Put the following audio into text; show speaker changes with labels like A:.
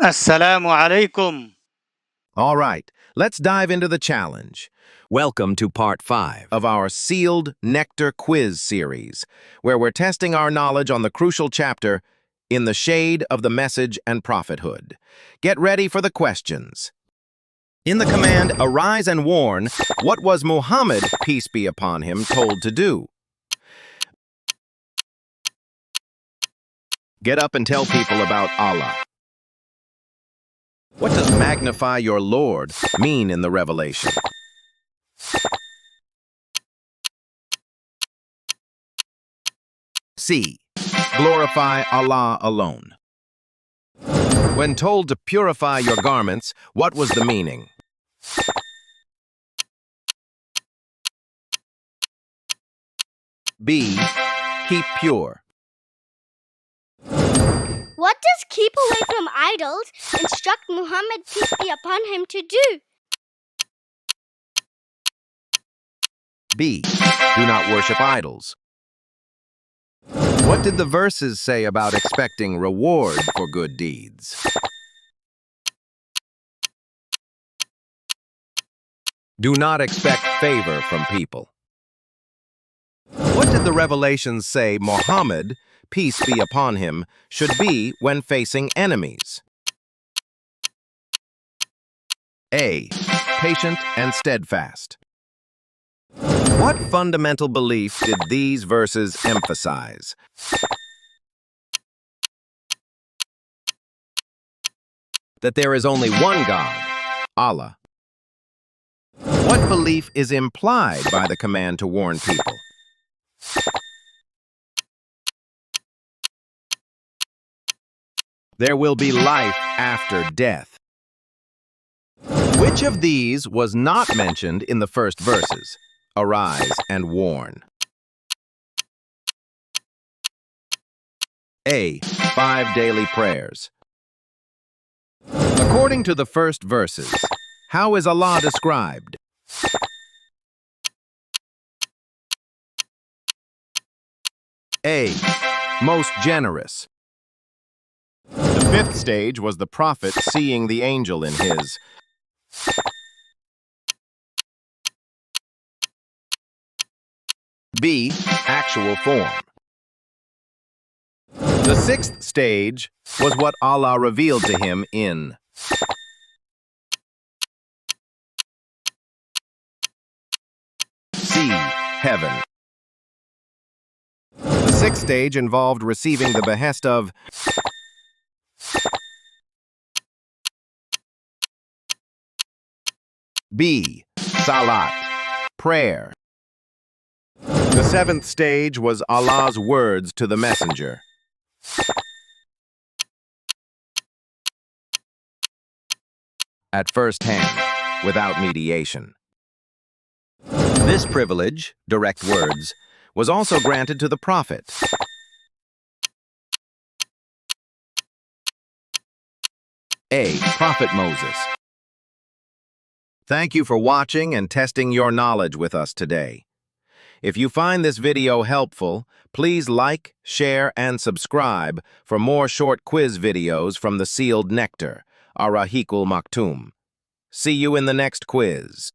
A: Assalamu alaikum.
B: All right, let's dive into the challenge
C: Welcome to Part 5.
B: of our Sealed Nectar Quiz Series, where we're testing our knowledge on the crucial chapter, In the Shade of the Message and Prophethood. Get ready for the questions. In the command, Arise and Warn, what was Muhammad, peace be upon him, told to do? Get up and tell people about Allah. What does magnify your Lord mean in the revelation? C. Glorify Allah alone. When told to purify your garments, what was the meaning? B. Keep pure.
D: What does keep away from idols instruct Muhammad, peace be upon him, to do?
B: B. Do not worship idols. What did the verses say about expecting reward for good deeds? Do not expect favor from people. What did the revelations say Muhammad, peace be upon him, should be when facing enemies? A. Patient and steadfast. What fundamental belief did these verses emphasize? That there is only one God, Allah. What belief is implied by the command to warn people? There will be life after death. Which of these was not mentioned in the first verses? Arise and warn. A. 5 daily prayers. According to the first verses, how is Allah described? A. Most generous. The fifth stage was the prophet seeing the angel in his. B. Actual form. The sixth stage was what Allah revealed to him in. C. Heaven. The sixth stage involved receiving the behest of. B. Salat. Prayer. The seventh stage was Allah's words to the messenger. At first hand, without mediation. This privilege, direct words, was also granted to the prophet. A. Prophet Moses. Thank you for watching and testing your knowledge with us today. If you find this video helpful, please like, share, and subscribe for more short quiz videos from the Sealed Nectar, Ar-Raheeq Al-Makhtum. See you in the next quiz.